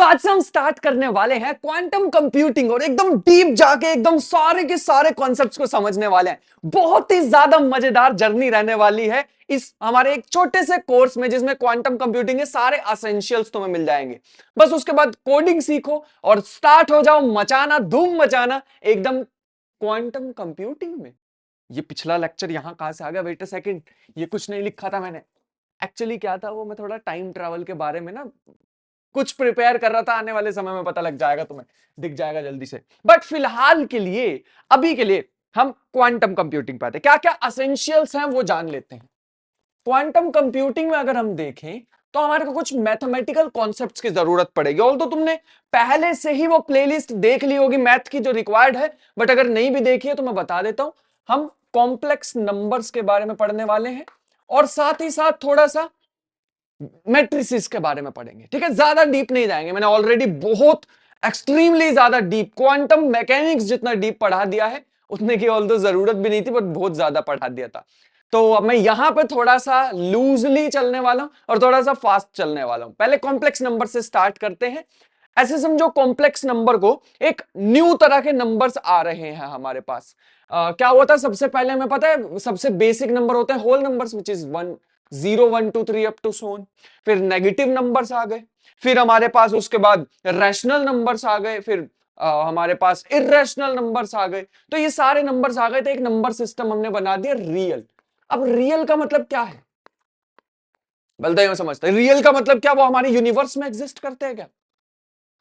आज से हम स्टार्ट करने वाले हैं क्वांटम कंप्यूटिंग और एकदम डीप जाके एकदम सारे के सारे कॉन्सेप्ट्स को समझने वाले हैं। बहुत ही ज्यादा मजेदार जर्नी रहने वाली है इस हमारे एक छोटे से कोर्स में, जिसमें क्वांटम कंप्यूटिंग के सारे एसेंशियल्स तुम्हें मिल जाएंगे। बस उसके बाद कोडिंग सीखो और स्टार्ट हो जाओ मचाना, धूम मचाना एकदम क्वांटम कंप्यूटिंग में। ये पिछला लेक्चर यहां कहां से आ गया? वेट अ सेकंड, ये कुछ नहीं लिखा था मैंने। एक्चुअली क्या था वो, मैं थोड़ा टाइम ट्रैवल के बारे में ना कुछ प्रिपेयर कर रहा था, आने वाले समय में पता लग जाएगा, तुम्हें दिख जाएगा जल्दी से। बट फिलहाल के लिए, अभी के लिए हम क्वांटम कंप्यूटिंग पे आते हैं। क्या क्या एसेंशियल्स हैं वो जान लेते हैं। क्वांटम कंप्यूटिंग में अगर हम देखें तो हमारे को कुछ मैथमेटिकल कॉन्सेप्ट्स की जरूरत पड़ेगी। और तो तुमने पहले से ही वो प्लेलिस्ट देख ली होगी मैथ की जो रिक्वायर्ड है, बट अगर नहीं भी देखी है तो मैं बता देता हूं। हम कॉम्प्लेक्स नंबर्स के बारे में पढ़ने वाले हैं और साथ ही साथ थोड़ा सा मैट्रिसेस के बारे में पढ़ेंगे। ठीक है, ज्यादा डीप नहीं जाएंगे। मैंने ऑलरेडी बहुत एक्सट्रीमली ज्यादा डीप, क्वांटम मैकेनिक्स जितना डीप पढ़ा दिया है उतने की ऑल तो जरूरत भी नहीं थी, बट बहुत ज्यादा पढ़ा दिया था। तो अब मैं यहां पे थोड़ा सा लूजली चलने वाला हूं और थोड़ा सा फास्ट चलने वाला हूं। पहले कॉम्प्लेक्स नंबर से स्टार्ट करते हैं। ऐसे समझो कॉम्प्लेक्स नंबर को एक न्यू तरह के नंबर्स आ रहे हैं हमारे पास। क्या होता है सबसे पहले, हमें पता है सबसे बेसिक नंबर होते हैं whole numbers, which is 1 0 1 2 3 up to so on. फिर नेगेटिव नंबर्स आ गए, फिर हमारे पास उसके बाद रैशनल नंबर्स आ गए, फिर हमारे पास इर्रेशनल नंबर्स आ गए। तो ये सारे नंबर्स आ गए थे, एक नंबर सिस्टम हमने बना दिया रियल। अब रियल का मतलब क्या है? बलदेव में समझते हैं रियल का मतलब क्या, वो हमारे यूनिवर्स में एग्जिस्ट करते हैं क्या?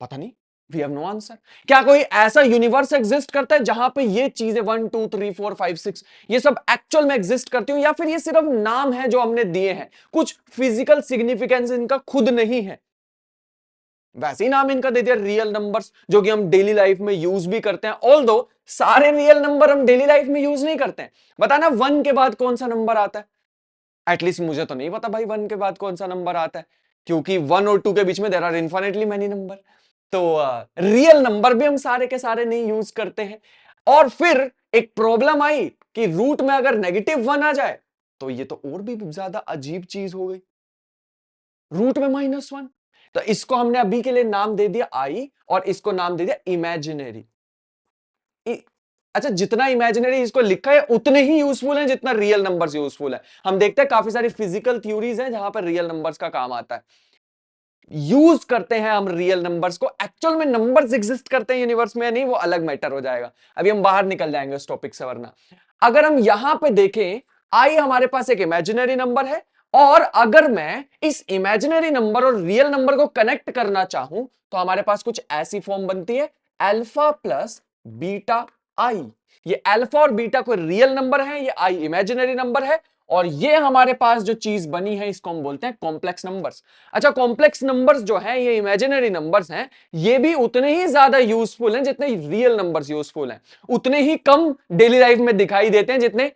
पता नहीं, वी हैव नो आंसर। क्या कोई ऐसा यूनिवर्स एग्जिस्ट करता है जहां पे ये चीजें 1 2 3 4 5 6 ये सब एक्चुअल में एग्जिस्ट करती हूं, या फिर ये सिर्फ नाम है जो हमने दिए हैं, कुछ फिजिकल सिग्निफिकेंस इनका खुद नहीं है? वैसे ही नाम इनका दे दिया रियल नंबर्स, जो कि हम डेली लाइफ में यूज भी करते हैं। ऑल दो सारे रियल नंबर हम डेली लाइफ में यूज नहीं करते हैं। बताना 1 के बाद कौन सा नंबर आता है? एटलीस्ट मुझे तो नहीं पता भाई 1 के बाद कौन सा नंबर आता है, क्योंकि 1 और 2 के बीच में there are infinitely many number. तो रियल नंबर भी हम सारे के सारे नहीं यूज करते हैं। और फिर एक प्रॉब्लम आई कि रूट में अगर -1 आ जाए तो ये तो और भी ज्यादा अजीब चीज हो गई, रूट में -1। तो इसको हमने अभी के लिए नाम दे दिया आई, और इसको नाम दे दिया इमेजिनरी। अच्छा, जितना इमेजिनरी इसको लिखा है उतने ही यूजफुल हैं जितना रियल नंबर्स यूजफुल है। हम देखते हैं काफी सारी फिजिकल थ्योरीज हैं जहां पर रियल नंबर्स का काम आता है। यूज करते हैं हम रियल नंबर्स को। एक्चुअल में नंबर्स एग्जिस्ट करते हैं यूनिवर्स में या नहीं, वो अलग मैटर हो जाएगा। अभी हम बाहर निकल जाएंगे उस टॉपिक से। वरना अगर हम यहां पे देखें, आई हमारे पास एक इमेजिनरी नंबर है, और अगर मैं इस इमेजिनरी नंबर और रियल नंबर को कनेक्ट करना चाहूं तो हमारे पास कुछ ऐसी फॉर्म बनती है, अल्फा प्लस बीटा आई। ये अल्फा और बीटा कोई रियल नंबर है, ये आई इमेजिनरी नंबर है, और ये हमारे पास जो चीज बनी है इसको हम बोलते हैं कॉम्प्लेक्स नंबर्स। अच्छा, कॉम्प्लेक्स नंबर्स जो है, ये इमेजिनरी नंबर्स हैं, ये भी उतने ही ज्यादा यूजफुल हैं जितने रियल नंबर्स यूजफुल हैं। उतने ही कम डेली लाइफ में दिखाई देते हैं जितने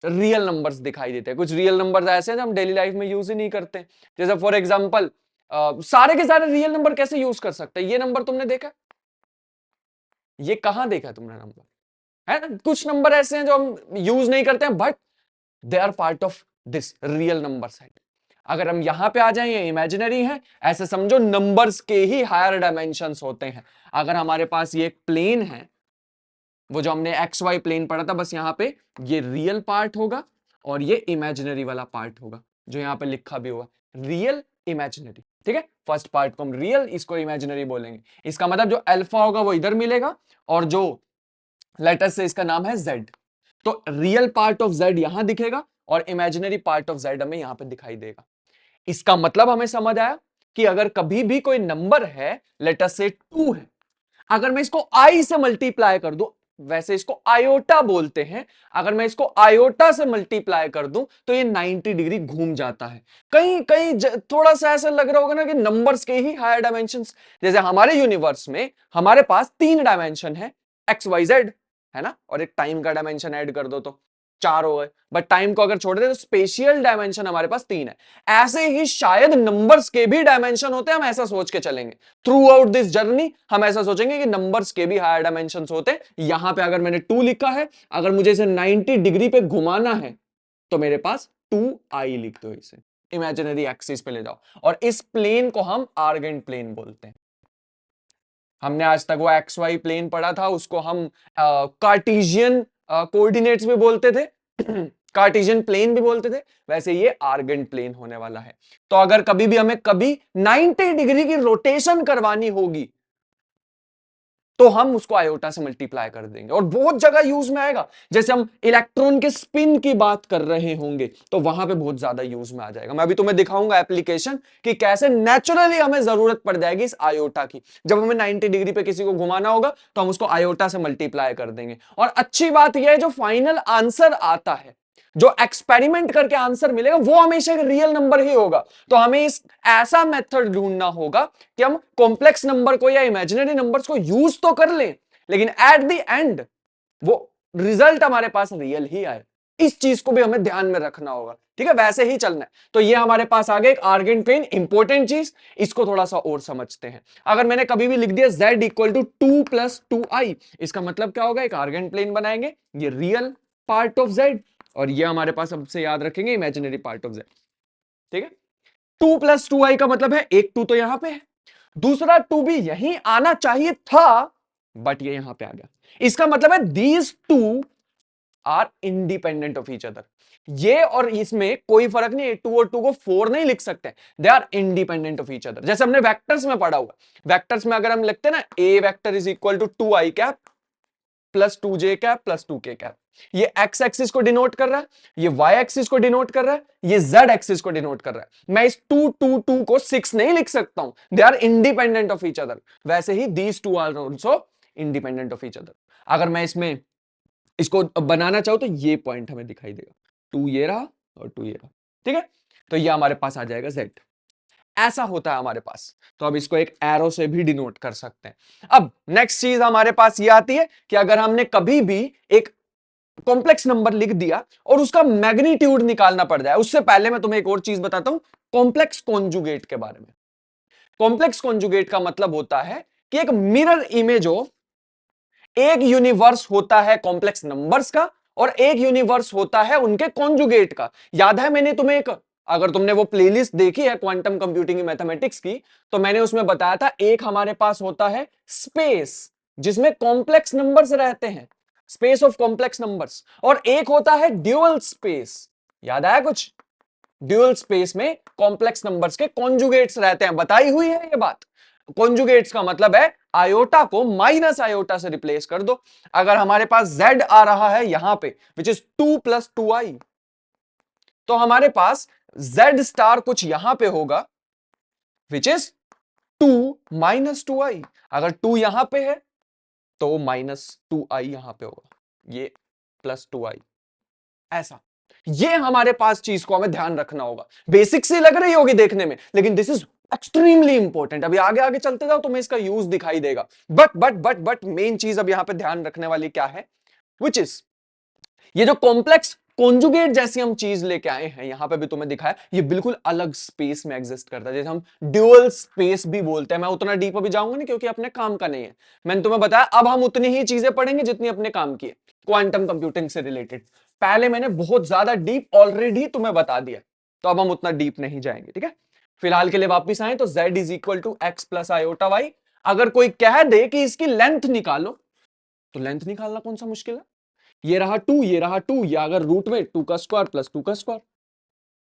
रियल नंबर्स दिखाई देते हैं। कुछ रियल नंबर्स ऐसे हैं जो हम डेली लाइफ में यूज ही नहीं करते। जैसे फॉर एग्जाम्पल, सारे के सारे रियल नंबर कैसे यूज कर सकते हैं? ये नंबर तुमने देखा? ये कहां देखा तुमने नंबर? है ना, कुछ नंबर ऐसे हैं जो हम यूज नहीं करते हैं, but they are part of this real number set. अगर हम यहां पे आ जाएं, ये इमेजिनरी है, ऐसे समझो नंबर्स के ही हायर डायमेंशंस होते हैं। अगर हमारे पास ये एक प्लेन है, वो जो हमने एक्स वाई प्लेन पढ़ा था, बस यहां पे ये रियल पार्ट होगा और ये इमेजिनरी वाला पार्ट होगा, जो यहां पे लिखा भी हुआ रियल इमेजिनरी। ठीक है, फर्स्ट पार्ट को हम रियल, इसको इमेजिनरी बोलेंगे। इसका मतलब जो अल्फा होगा वो इधर मिलेगा, और जो लेटर से इसका नाम है जेड। तो रियल पार्ट ऑफ जेड यहां दिखेगा और इमेजिनरी पार्ट ऑफ जेड हमें यहां पे दिखाई देगा। इसका मतलब हमें समझ आया कि अगर कभी भी कोई नंबर है, लेटर से 2 है, अगर मैं इसको आई से मल्टीप्लाई कर दूं, वैसे इसको आयोटा बोलते हैं, अगर मैं इसको आयोटा से मल्टीप्लाई कर दूं तो ये 90 डिग्री घूम जाता है। कहीं कहीं थोड़ा सा ऐसा लग रहा होगा ना कि नंबर्स के ही हायर डायमेंशंस, जैसे हमारे यूनिवर्स में हमारे पास 3 डायमेंशन है, एक्स वाई जेड, है ना, और एक टाइम का डायमेंशन ऐड कर दो तो 4 हो गए। बट टाइम को अगर छोड़ दे तो स्पेशियल डायमेंशन हमारे पास 3 है। ऐसे ही शायद नंबर्स के भी डायमेंशन होते हैं, हम ऐसा सोच के चलेंगे थ्रू आउट दिस जर्नी। हम ऐसा सोचेंगे कि नंबर्स के भी हायर डायमेंशन होते हैं। यहां पे अगर मैंने 2 लिखा है, अगर मुझे इसे 90 डिग्री पे घुमाना है तो मेरे पास 2i लिख दो, इसे इमेजिनरी एक्सिस पे ले जाओ, और इस प्लेन को हम आर्गेंट प्लेन बोलते हैं। हमने आज तक वो एक्स वाई प्लेन पढ़ा था, उसको हम कार्टेशियन कोऑर्डिनेट्स भी बोलते थे, कार्टेशियन प्लेन भी बोलते थे। वैसे ये आर्गेंट प्लेन होने वाला है। तो अगर कभी भी हमें कभी 90 डिग्री की रोटेशन करवानी होगी तो हम उसको आयोटा से मल्टीप्लाई कर देंगे, और बहुत जगह यूज में आएगा। जैसे हम इलेक्ट्रॉन के स्पिन की बात कर रहे होंगे तो वहां पे बहुत ज्यादा यूज में आ जाएगा। मैं अभी तुम्हें दिखाऊंगा एप्लीकेशन कि कैसे नेचुरली हमें जरूरत पड़ जाएगी इस आयोटा की। जब हमें 90 डिग्री पे किसी को घुमाना होगा तो हम उसको आयोटा से मल्टीप्लाई कर देंगे। और अच्छी बात यह है, जो फाइनल आंसर आता है, जो एक्सपेरिमेंट करके आंसर मिलेगा, वो हमेशा एक रियल नंबर ही होगा। तो हमें इस ऐसा मेथड ढूंढना होगा कि हम कॉम्प्लेक्स नंबर को या इमेजिनरी नंबर्स को यूज तो कर लें, लेकिन एट द एंड वो रिजल्ट हमारे पास रियल ही आए। इस चीज को भी हमें ध्यान में रखना होगा, ठीक है, वैसे ही चलना है। तो ये हमारे पास आ गया एक आर्गेंट प्लेन, इंपॉर्टेंट चीज। इसको थोड़ा सा और समझते हैं। अगर मैंने कभी भी लिख दिया z equal to 2 plus 2i, इसका मतलब क्या होगा? एक आर्गेंट प्लेन बनाएंगे, ये रियल पार्ट ऑफ z, और ये हमारे पास सबसे याद रखेंगे इमेजिनरी पार्ट ऑफ z, ठीक है। 2 प्लस 2i का मतलब है एक 2 तो यहां पे है, दूसरा 2 भी यहीं आना चाहिए था, बट ये यहां पे आ गया। इसका मतलब है these two are independent of each other. ये और इसमें कोई फर्क नहीं है, 2 और 2 को 4 नहीं लिख सकते, they are independent of each other. जैसे हमने वेक्टर्स में पढ़ा हुआ, वेक्टर्स में अगर हम लिखते हैं ना, a vector is equal to 2i cap plus 2j cap plus 2k cap, ये एक्स एक्सिस को डिनोट कर रहा है, ये वाई एक्सिस को डिनोट कर रहा है, ये जेड एक्सिस को डिनोट कर रहा है। मैं इस 2 2 2 को 6 नहीं लिख सकता हूं, they are independent of each other. वैसे ही these two are also independent of each other. अगर मैं इसमें इसको बनाना चाहूं तो ये पॉइंट हमें दिखाई देगा, 2 ये रहा और 2 ये रहा, ठीक है। तो ये हमारे पास आ जाएगा z, ऐसा होता है हमारे पास। तो अब इसको एक एरो से भी डिनोट कर सकते हैं। अब नेक्स्ट चीज हमारे पास ये आती है कि अगर हमने कभी भी एक कॉम्प्लेक्स नंबर लिख दिया और उसका मैग्नीट्यूड निकालना पड़ जाए, उससे पहले मैं तुम्हें एक और चीज बताता हूं, कॉम्प्लेक्स कॉन्जुगेट के बारे में। कॉम्प्लेक्स कॉन्जुगेट का मतलब होता है कि एक मिरर इमेज ऑफ एक यूनिवर्स होता है कॉम्प्लेक्स नंबर्स का, और एक यूनिवर्स होता है उनके कॉन्जुगेट का। याद है मैंने तुम्हें एक, अगर तुमने वो प्लेलिस्ट देखी है क्वांटम कंप्यूटिंग मैथमेटिक्स की, तो मैंने उसमें बताया था एक हमारे पास होता है स्पेस जिसमें कॉम्प्लेक्स नंबर्स रहते हैं, स्पेस ऑफ कॉम्प्लेक्स नंबर्स, और एक होता है ड्यूअल स्पेस। याद आया कुछ? ड्यूअल स्पेस में कॉम्प्लेक्स नंबर्स के कॉन्जुगेट्स रहते हैं, बताई हुई है ये बात। कॉन्जुगेट्स का मतलब है आयोटा को माइनस आयोटा से रिप्लेस कर दो। अगर हमारे पास z आ रहा है यहां पे विच इज 2 प्लस 2i, तो हमारे पास z स्टार कुछ यहां पे होगा विच इज 2 माइनस 2i। अगर 2 यहां पे है तो माइनस 2i यहां पे होगा, ये प्लस 2i, ऐसा। ये हमारे पास चीज को हमें ध्यान रखना होगा। बेसिक सी लग रही होगी देखने में, लेकिन दिस इज एक्सट्रीमली इंपॉर्टेंट। अभी आगे आगे चलते जाओ तुम्हें इसका यूज दिखाई देगा। बट मेन चीज अब यहां पे ध्यान रखने वाली क्या है, विच इज ये जो कॉम्प्लेक्स कॉन्जुगेट जैसी हम चीज लेके आए हैं, यहां पे भी तुम्हें दिखाया, ये बिल्कुल अलग स्पेस में एग्जिस्ट करता है, जैसे हम ड्यूअल स्पेस भी बोलते हैं। मैं उतना डीप अभी जाऊंगा नहीं क्योंकि अपने काम का नहीं है। मैंने तुम्हें बताया अब हम उतनी ही चीजें पढ़ेंगे जितनी अपने काम की है, क्वांटम कंप्यूटिंग से रिलेटेड। पहले मैंने बहुत ज्यादा डीप ऑलरेडी तुम्हें बता दिया, तो अब हम उतना डीप नहीं जाएंगे, ठीक है। फिलहाल के लिए वापिस आए तो z is equal to x plus iota y. अगर कोई कह दे कि इसकी लेंथ निकालो, तो लेंथ निकालना कौन सा मुश्किल है? ये रहा 2, ये रहा 2, या अगर रूट में 2 का स्क्वायर प्लस 2 का square,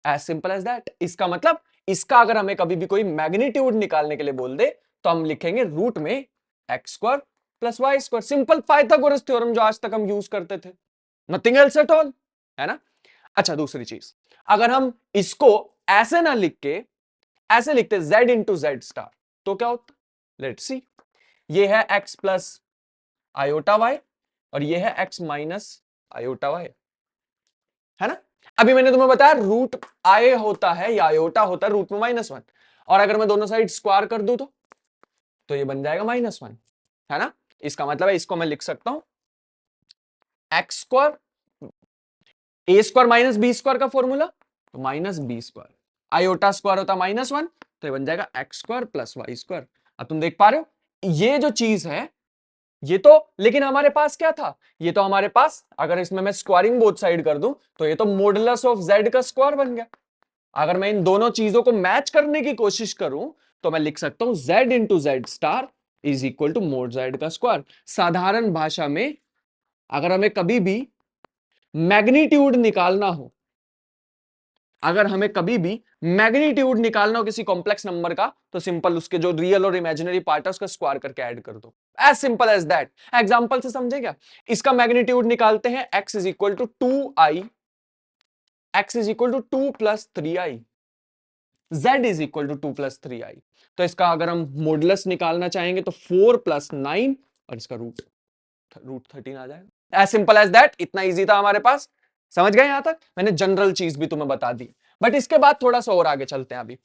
as simple as that. इसका मतलब इसका अगर हमें कभी भी कोई मैग्नीट्यूड निकालने के लिए बोल दे तो हम लिखेंगे रूट में x square plus y square. Simple Pythagoras theorem जो आज तक हम यूज करते थे, नथिंग एल्स एट ऑल, है ना। अच्छा, दूसरी चीज, अगर हम इसको ऐसे ना लिख के ऐसे लिखते z इंटू जेड स्टार, तो क्या होता? Let's see. ये है x प्लस आयोटा वाई और ये है x माइनस आयोटा वाई, है ना। अभी मैंने तुम्हें बताया रूट आय होता है या आयोटा होता है रूट में -1, और अगर मैं दोनों साइड स्क्वायर कर दूं तो ये बन जाएगा -1, है ना। इसका मतलब है इसको मैं लिख सकता हूं x square, a square minus b square का फॉर्मूला, तो minus b square, iota square होता -1, तो ये बन जाएगा x square plus y square. अब तुम देख पा रहे हो ये जो चीज है, ये तो, लेकिन हमारे पास क्या था, ये तो हमारे पास, अगर इसमें मैं स्क्वायरिंग बोथ साइड कर दूं तो ये तो मॉडुलस ऑफ z का स्क्वायर बन गया। अगर मैं इन दोनों चीजों को मैच करने की कोशिश करूं तो मैं लिख सकता हूं z into z star is equal to mod z का स्क्वायर। साधारण भाषा में अगर हमें कभी भी मैग्नीट्यूड निकालना हो, अगर हमें कभी भी मैग्नीट्यूड निकालना हो किसी कॉम्प्लेक्स नंबर का, तो सिंपल उसके जो रियल और इमेजिनरी पार्ट है उसका स्क्वायर करके ऐड कर दो। As simple as that. Example से समझे क्या? इसका मैग्नीट्यूड निकालते हैं, x is equal to 2i, x is equal to 2 plus 3i, z is equal to 2 plus 3i। तो इसका अगर हम मॉडुलस निकालना चाहेंगे तो 4 प्लस 9 और इसका रूट रूट 13 आ जाएगा। As simple as that. इतना इजी था हमारे पास। समझ गए? यहां तक मैंने जनरल चीज भी तुम्हें बता दी, बट इसके बाद थोड़ा सा और आगे चलते हैं। अभी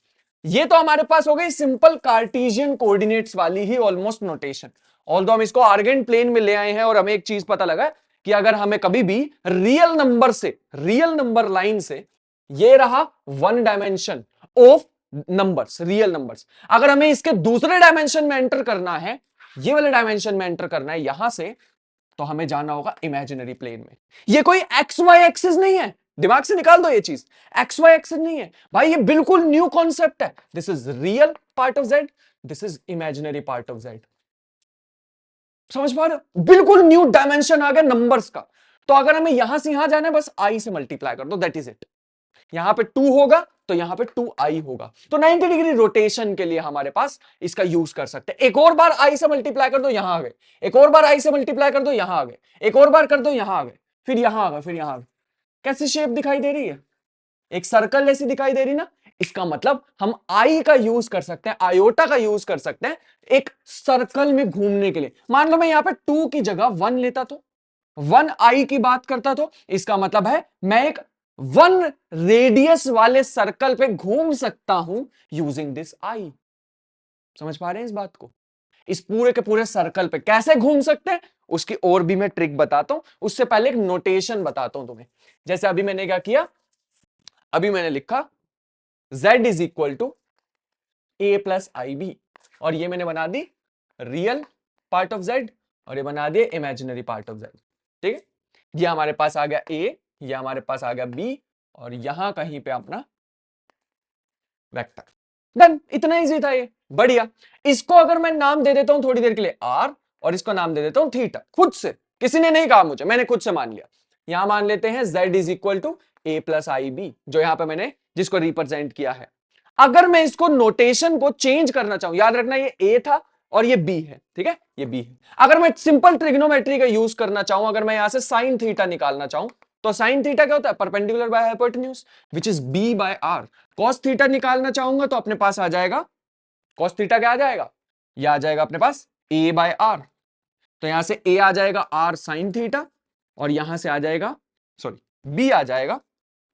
ये तो हमारे पास हो गई सिंपल कार्टेशियन कोऑर्डिनेट्स वाली ही ऑलमोस्ट नोटेशन। ऑल्दो हम इसको आर्गेंट प्लेन में ले आए हैं और हमें एक चीज पता लगा कि अगर हमें कभी भी रियल नंबर से, रियल नंबर लाइन से, ये रहा one dimension of numbers, real numbers, अगर हमें इसके दूसरे डायमेंशन में एंटर करना है, ये वाले डायमेंशन में एंटर करना है यहां से, तो हमें जाना होगा इमेजिनरी प्लेन में। ये कोई एक्स वाई एक्सिस नहीं है, दिमाग से निकाल दो ये चीज। एक्स वाई एक्सिस नहीं है भाई, ये बिल्कुल न्यू कॉन्सेप्ट है। This is real part of Z, this is imaginary part of Z. समझ पा रहे हो? बिल्कुल न्यू डायमेंशन आ गया नंबर्स का। तो अगर हमें यहां से यहां जाना है, बस आई से मल्टीप्लाई कर दो, दैट इज इट। यहां पे 2 होगा तो यहां पे 2i होगा। तो 90 डिग्री रोटेशन के लिए हमारे पास इसका यूज कर सकते हैं। एक और बार i से मल्टीप्लाई कर दो, यहां आ गए। एक और बार i से मल्टीप्लाई कर दो, यहां आ गए। एक और बार कर दो, यहां आ गए। फिर यहां आ गए, फिर यहां आ गए। कैसी शेप दिखाई दे रही है? एक सर्कल जैसी दिखाई दे रही ना? इसका मतलब हम आई का यूज कर सकते हैं, आयोटा का यूज कर सकते हैं एक सर्कल में घूमने के लिए। मान लो मैं यहां पे 2 की जगह 1 लेता, तो 1i की बात करता, तो इसका मतलब है मैं एक 1 रेडियस वाले सर्कल पे घूम सकता हूं यूजिंग दिस आई। समझ पा रहे हैं इस बात को? इस पूरे के पूरे सर्कल पे कैसे घूम सकते हैं उसकी और भी मैं ट्रिक बताता हूं। उससे पहले एक नोटेशन बताता हूं तुम्हें। जैसे अभी मैंने क्या किया, अभी मैंने लिखा z is equal to a plus i b, और ये मैंने बना दी रियल पार्ट ऑफ z और ये बना दिया इमेजिनरी पार्ट ऑफ z। ठीक है? ये हमारे पास आ गया a, ये हमारे पास आ गया b, और यहां कहीं पे अपना वेक्टर। डन। इतना इजी था ये। बढ़िया। इसको अगर मैं नाम दे देता हूं थोड़ी देर के लिए r, और इसको नाम दे देता हूं थीटा, खुद से, किसी ने नहीं कहा मुझे, मैंने खुद से मान लिया। यहां मान लेते हैं z is equal to a plus i b, जो यहां पे मैंने जिसको रिप्रेजेंट किया है। अगर मैं इसको नोटेशन को चेंज करना चाहूं, याद रखना ये a था और ये b है, ठीक है? ये b है। अगर मैं सिंपल ट्रिग्नोमेट्री का यूज करना चाहूं, अगर मैं यहां से साइन थीटा निकालना चाहूं, तो साइन थीटा क्या होता है? Perpendicular by hypotenuse, which is b by r। Cos theta निकालना चाहूंगा तो अपने पास आ जाएगा, कॉस थीटा क्या आ जाएगा? यह आ जाएगा अपने पास a बाय r। तो यहां से a आ जाएगा r साइन थीटा, और यहां से आ जाएगा, सॉरी b आ जाएगा,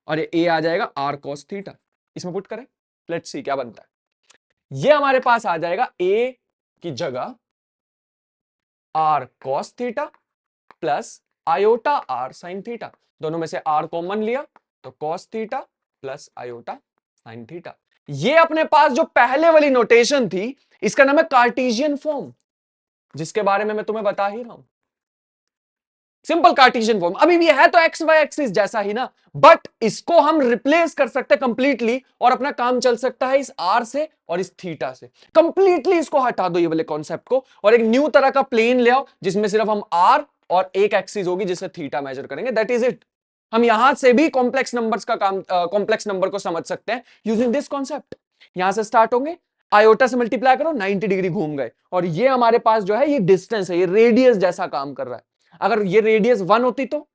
और ये a आ जाएगा r कॉस थीटा। इसमें पुट करें, लेट्स सी क्या बनता है। ये हमारे पास आ जाएगा a की जगह r cos theta plus iota r sine theta. दोनों में से r कॉमन लिया तो cos theta plus iota sine theta. ये अपने पास जो पहले वाली नोटेशन थी, इसका नाम है कार्टेशियन फॉर्म, जिसके बारे में मैं तुम्हें बता ही रहा हूं। Simple Cartesian form. अभी भी है तो एक्स वाई एक्सिस जैसा ही ना, बट इसको हम रिप्लेस कर सकते हैं कंप्लीटली, और अपना काम चल सकता है इस आर से और इस थीटा से। कंप्लीटली इसको हटा दो, ये वाले कॉन्सेप्ट को, और एक न्यू तरह का प्लेन ले आओ जिसमें सिर्फ हम आर और एक एक्सिस होगी जिससे थीटा मेजर करेंगे, दैट इज इट। हम यहां से भी कॉम्प्लेक्स नंबर्स का काम, कॉम्प्लेक्स नंबर को समझ सकते हैं यूजिंग दिस कॉन्सेप्ट। यहां से स्टार्ट होंगे, आयोटा से मल्टीप्लाई करो, 90 डिग्री घूम गए, और ये हमारे पास जो है ये डिस्टेंस है, ये रेडियस जैसा काम कर रहा है। अगर ये रेडियस 1 होती तो,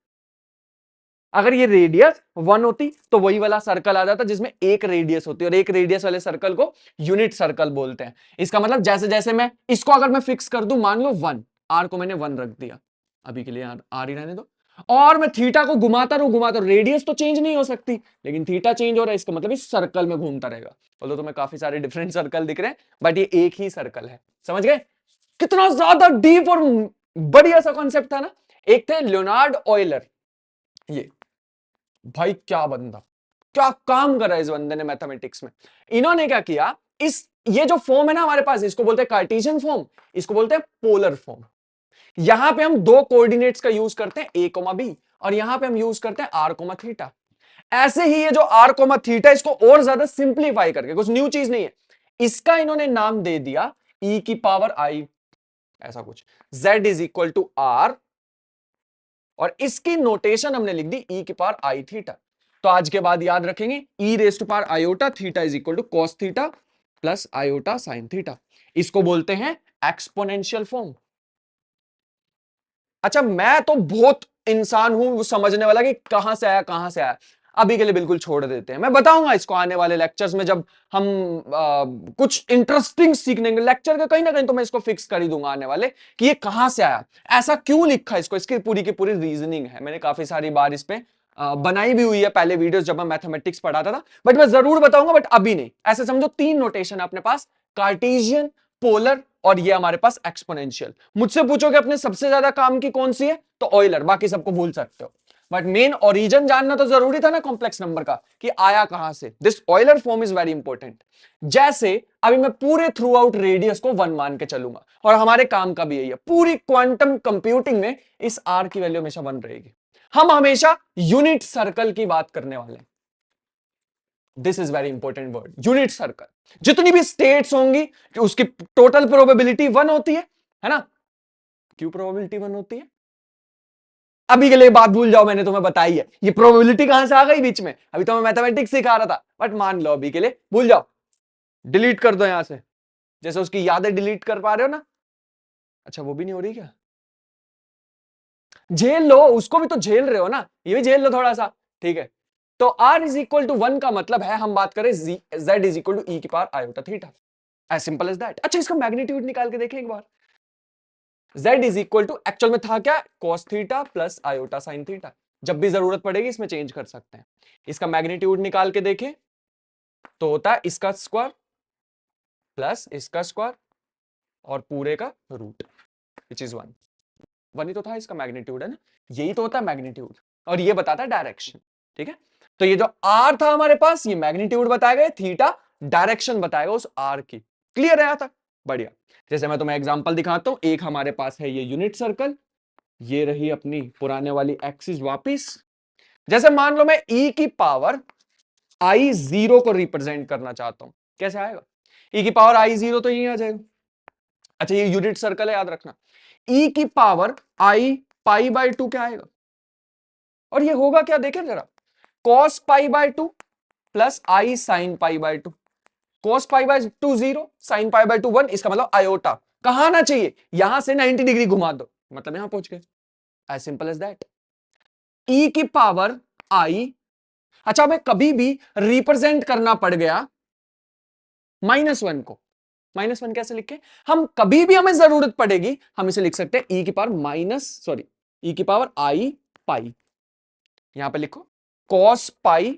अगर ये रेडियस 1 होती तो वही वाला सर्कल आ जाता जिसमें एक रेडियस होती है, और एक रेडियस वाले सर्कल को यूनिट सर्कल बोलते हैं। इसका मतलब जैसे जैसे मैं इसको अगर मैं फिक्स कर दूं, मान लो 1, आर को मैंने 1 रख दिया, अभी के लिए आर ही रहने दो, और मैं थीटा को घुमाता रहूं, रेडियस तो चेंज नहीं हो सकती, लेकिन थीटा चेंज हो रहा है, इसका मतलब इस सर्कल में घूमता रहेगा। बोलो तुम्हें काफी सारे डिफरेंट सर्कल दिख रहे हैं, बट ये एक ही सर्कल है। समझ गए? कितना ज्यादा डीप और बढ़िया सा कॉन्सेप्ट था ना। एक थे लियोनार्ड ऑयलर, ये भाई क्या बंदा, क्या काम कर रहा है इस बंदे ने मैथमेटिक्स में। इन्होंने क्या किया, इस ये जो फॉर्म है ना हमारे पास, इसको बोलते हैं कार्टेशियन फॉर्म, इसको बोलते हैं पोलर फॉर्म। यहां पे हम दो कोऑर्डिनेट्स का यूज करते हैं a कोमा b, और यहां पे हम यूज करते हैं r कोमा थीटा। ऐसे ही ये जो r कोमा थीटा, इसको और ज्यादा सिंप्लीफाई करके, कुछ न्यू चीज नहीं है, इसका इन्होंने नाम दे दिया e की पावर i ऐसा कुछ। z is equal to r और इसकी नोटेशन हमने लिख दी e की पावर आई थीटा। तो आज के बाद याद रखेंगे e raise to power iota theta is equal to cos theta plus iota sine theta. इसको बोलते हैं एक्सपोनेंशियल फॉर्म। अच्छा, मैं तो बहुत इंसान हूं वो समझने वाला कि कहां से आया कहां से आया, अभी के लिए बिल्कुल छोड़ देते हैं। मैं बताऊंगा इसको आने वाले लेक्चर्स में, जब हम कुछ इंटरेस्टिंग सीखने लेक्चर के कहीं ना कहीं तो मैं इसको फिक्स कर ही दूंगा आने वाले कि ये कहां से आया, ऐसा क्यों लिखा इसको, इसकी पूरी की पूरी रीजनिंग है। मैंने काफी सारी बार इस पे बनाई भी हुई है पहले वीडियोस जब मैं मैथमेटिक्स पढ़ाता था, बट मैं जरूर बताऊंगा, बट अभी नहीं। ऐसे समझो तीन नोटेशन है अपने पास, कार्टेशियन, पोलर और ये हमारे पास एक्सपोनेंशियल। मुझसे पूछोगे अपने सबसे ज्यादा काम की कौन सी है, तो ऑयलर, बाकी सबको भूल सकते हो, बट मेन ओरिजिन जानना तो जरूरी था ना कॉम्प्लेक्स नंबर का, कि आया कहां से। This Euler form is very important. जैसे अभी मैं पूरे थ्रू आउट रेडियस को 1 मान के चलूंगा, और हमारे काम का भी यही है, पूरी क्वांटम कंप्यूटिंग में इस आर की वैल्यू हमेशा 1 रहेगी। हम हमेशा यूनिट सर्कल की बात करने वाले हैं। This is very important word, unit circle. जितनी भी स्टेट्स होंगी उसकी टोटल प्रोबेबिलिटी 1 होती है ना। क्यों प्रोबेबिलिटी 1 होती है? अभी के लिए बात भूल जाओ, मैंने तुम्हें बताई है। ये प्रोबेबिलिटी कहां से आ गई बीच में, अभी तो मैं मैथमेटिक्स सिखा रहा था, बट मान लो अभी के लिए भूल जाओ, डिलीट कर दो यहां से, जैसे उसकी यादें डिलीट कर पा रहे हो ना। अच्छा, वो भी नहीं हो रही क्या? झेल लो, उसको भी तो झेल रहे हो ना, ये भी झेल लो थोड़ा सा, ठीक है। तो r इज इक्वल टू 1 का मतलब है हम बात करें z is equal to e की power iota theta, as simple as that. अच्छा, इसका मैग्नीट्यूड निकाल के देखें एक बार। z is equal to, actual में था क्या, cos theta plus iota sine theta. जब भी जरूरत पड़ेगी इसमें चेंज कर सकते हैं। इसका मैग्नीट्यूड निकाल के देखें तो होता है इसका स्क्वायर प्लस इसका स्क्वायर और पूरे का रूट, विच इज 1। 1 ही तो था इसका मैग्नीट्यूड, है ना, यही तो होता है मैग्नीट्यूड, और ये बताता है डायरेक्शन। ठीक है, तो ये जो r था हमारे पास, ये मैग्नीट्यूड बताएगा, थीटा डायरेक्शन बताएगा उस r की। क्लियर है यहां तक? बढ़िया। जैसे मैं तुम्हें एग्जांपल दिखाता हूं, एक हमारे पास है ये यूनिट सर्कल, ये रही अपनी पुराने वाली एक्सिस वापिस। जैसे मान लो मैं e की पावर I0 को रिप्रेजेंट करना चाहता हूं, कैसे आएगा? e की पावर I0 तो यही आ जाएगा। अच्छा, ये यूनिट सर्कल है, याद रखना। e की पावर I पाई बाय 2 क्या आएगा? और ये होगा क्या, देखें जरा, cos pi by 2 plus I sine pi by 2। cos pi by 2 0, sine pi by 2 1, इसका मतलब आयोटा कहां आना चाहिए, यहां से 90 डिग्री घुमा दो, मतलब यहां पहुंच गए, as simple as that. e की पावर I, अच्छा हमें कभी भी रिप्रेजेंट करना पड़ गया -1 को, -1 कैसे लिखे, हम कभी भी हमें जरूरत पड़ेगी हम इसे लिख सकते हैं e की पावर e की पावर I पाई, यहां पे लिखो cos pi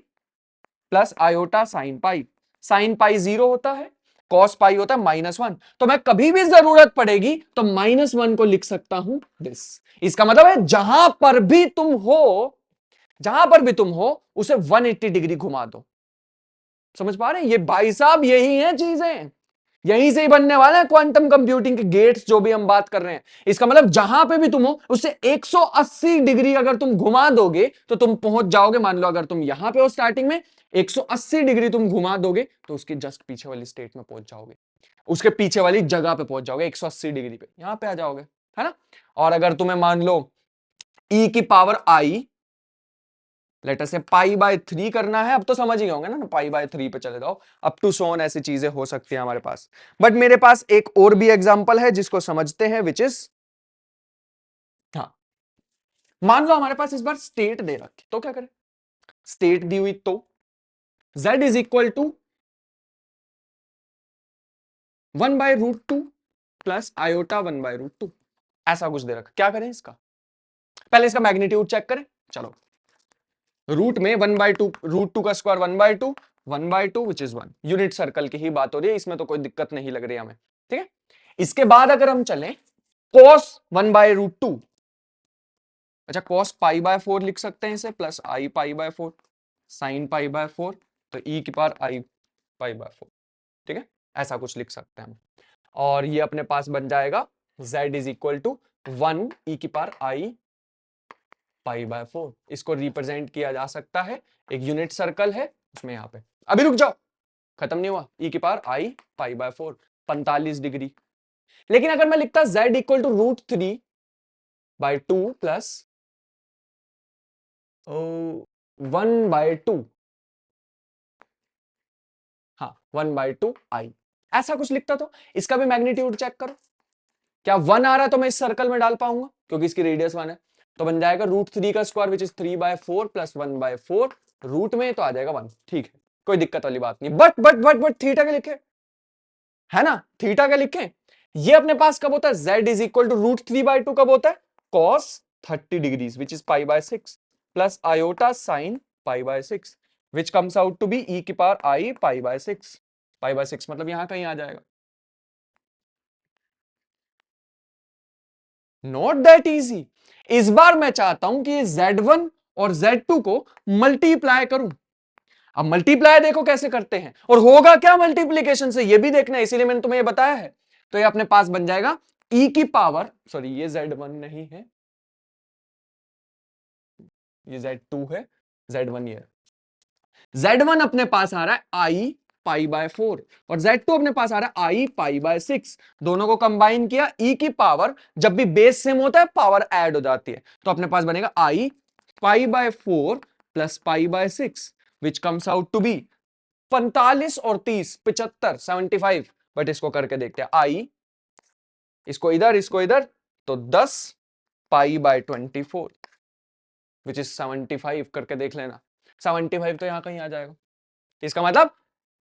plus iota sine pi. Sine pi 0 होता है, cos पाई होता है -1, तो मैं कभी भी जरूरत पड़ेगी तो -1 को लिख सकता हूं दिस। इसका मतलब है जहां पर भी तुम हो, जहां पर भी तुम हो उसे 180 डिग्री घुमा दो। समझ पा रहे हैं? ये भाई साहब यही है चीजें, यहीं से ही बनने वाला है क्वांटम कंप्यूटिंग के गेट्स जो भी हम बात कर रहे हैं। इसका मतलब जहां पे भी तुम हो उससे 180 डिग्री अगर तुम घुमा दोगे तो तुम पहुंच जाओगे। मान लो अगर तुम यहां पे हो स्टार्टिंग में, 180 डिग्री तुम घुमा दोगे तो उसकी जस्ट पीछे वाली स्टेट में पहुंच जाओगे, उसके पीछे वाली जगह पे पहुंच जाओगे, 180 डिग्री पे यहां पे आ जाओगे, है ना। और अगर तुम्हें मान लो e की पावर आई लेटर से पाई बाय 3 करना है, अब तो समझ ही होंगे ना, पाई बाय 3 पे चले जाओ, अप टू सोन ऐसी चीजें हो सकती है हमारे पास। बट मेरे पास एक और भी एग्जांपल है जिसको समझते हैं, विच इज, हाँ, मान लो हमारे पास इस बार स्टेट दे रखी, तो क्या करें, स्टेट दी हुई तो z is equal to 1/√2 plus iota 1/√2, ऐसा कुछ दे रखा, क्या करें इसका, पहले इसका मैग्नीट्यूड चेक करें। चलो, रूट में 1/2, √2 का square 1/2, 1/2 which is 1, unit circle की ही बात हो रही है, इसमें तो कोई दिक्कत नहीं लग रही हमें, ठीक है। इसके बाद अगर हम चलें cos 1/√2, अच्छा cos पाई बाय 4 लिख सकते हैं इसे, plus I pi by 4, sine pi by 4, तो e की पावर I पाई बाय 4, ठीक है, ऐसा कुछ लिख सकते हैं हम। और ये अपने पास बन जाएगा z is equal to 1 e की पावर I पाई बाय 4। इसको रिप्रेजेंट किया जा सकता है, एक यूनिट सर्कल है उसमें, यहां पे अभी रुक जाओ, खत्म नहीं हुआ, e की power I pi by 4, 45 degree, लेकिन अगर मैं लिखता z इक्वल टू √3/2 प्लस 1/2, हाँ 1/2 i, ऐसा कुछ लिखता तो इसका भी मैग्नीट्यूड चेक करो, क्या 1 आ रहा है तो मैं इस सर्कल में डाल पाऊंगा क्योंकि इसकी रेडियस 1 है, तो बन जाएगा √3 का square which is 3/4 plus 1/4, root में तो आ जाएगा 1। ठीक है, कोई दिक्कत वाली बात नहीं। बट थीटा के लिखे है ना, थीटा का लिखे, ये अपने पास कब होता है, z इज इक्वल टू √3/2 कब होता है, cos 30 degrees which is π/6 plus iota sine π/6 which comes out to be e की पावर i π/6, π/6 मतलब यहां कहीं आ जाएगा। नॉट दैट इजी, इस बार मैं चाहता हूं कि Z1 और Z2 को मल्टीप्लाई करूं। अब मल्टीप्लाई देखो कैसे करते हैं और होगा क्या मल्टीप्लीकेशन से, ये भी देखना है, इसीलिए मैंने तुम्हें ये बताया है। तो ये अपने पास बन जाएगा e की पावर, सॉरी ये Z1 नहीं है, ये Z2 है, Z1 ये, Z1 अपने पास आ रहा है i π/4 और Z2 अपने पास आ रहा है i π/6, दोनों को कंबाइन किया, e की पावर, जब भी बेस सेम होता है पावर ऐड हो जाती है, तो अपने पास बनेगा i π/4 plus π/6 which comes out to be 45 और 30 75 75, बट इसको करके देखते हैं, i इसको इधर तो 10 π/24 विच इज 75, करके देख लेना, 75 तो यहां कहीं आ जाएगा। इसका मतलब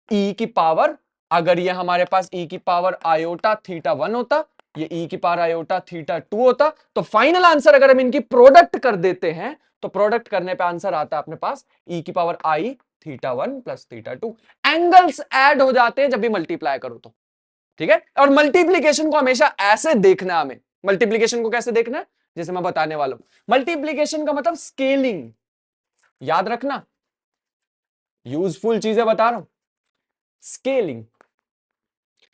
e की पावर, अगर ये हमारे पास e की पावर आयोटा थीटा 1 होता, ये e की पावर आयोटा थीटा 2 होता, तो फाइनल आंसर अगर हम इनकी प्रोडक्ट कर देते हैं तो प्रोडक्ट करने पे आंसर आता है अपने पास e की power i theta 1 plus theta 2। Angles add हो जाते हैं जब भी मल्टीप्लाई करो तो, ठीक है। और मल्टीप्लीकेशन को हमेशा ऐसे देखना है हमें, मल्टीप्लीकेशन को कैसे देखना है, जैसे मैं बताने वाला हूं, मल्टीप्लीकेशन का मतलब स्केलिंग, याद रखना, यूजफुल चीजें बता रहा हूं, स्केलिंग।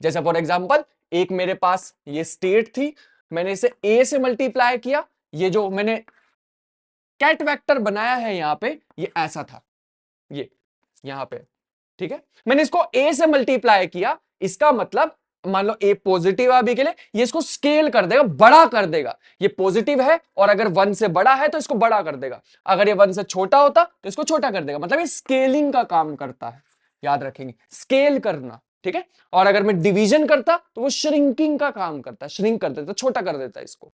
जैसे फॉर एग्जांपल एक मेरे पास ये स्टेट थी, मैंने इसे a से मल्टीप्लाई किया, ये जो मैंने कैट वेक्टर बनाया है यहां पे, ये ऐसा था, ये यहां पे, ठीक है, मैंने इसको a से मल्टीप्लाई किया, इसका मतलब मान लो a पॉजिटिव अभी के लिए, ये इसको स्केल कर देगा, बड़ा कर देगा, ये पॉजिटिव है और अगर 1 से बड़ा है तो इसको बड़ा कर देगा, अगर ये 1 से छोटा होता तो इसको छोटा कर देगा, मतलब ये स्केलिंग का काम करता है, याद रखेंगे, स्केल करना, ठीक है। और अगर मैं डिवीजन करता तो वो श्रिंकिंग का काम करता है, श्रिंक कर देता, छोटा कर देता है इसको।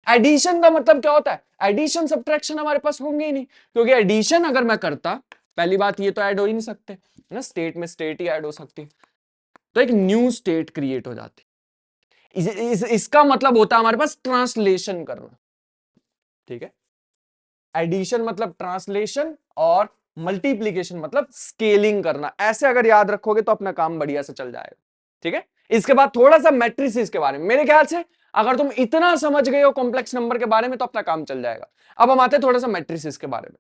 एडिशन का मतलब क्या होता है, एडिशन सब्ट्रैक्शन हमारे पास होंगे ही नहीं, क्योंकि एडिशन अगर मैं करता, पहली बात ये तो ऐड हो ही नहीं सकते ना, स्टेट में स्टेट ही ऐड हो सकती, तो एक न्यू स्टेट क्रिएट हो जाती, इसका मतलब होता है हमारे पास ट्रांसलेशन करना, ठीक है। एडिशन मतलब ट्रांसलेशन और मल्टीप्लीकेशन मतलब स्केलिंग करना, ऐसे अगर याद रखोगे तो अपना काम बढ़िया से चल जाएगा, ठीक है। इसके बाद थोड़ा सा मैट्रिसेस के बारे में, मेरे ख्याल से अगर तुम इतना समझ गए हो कॉम्प्लेक्स नंबर के बारे में तो अपना काम चल जाएगा। अब हम आते हैं थोड़ा सा मैट्रिसेस के बारे में।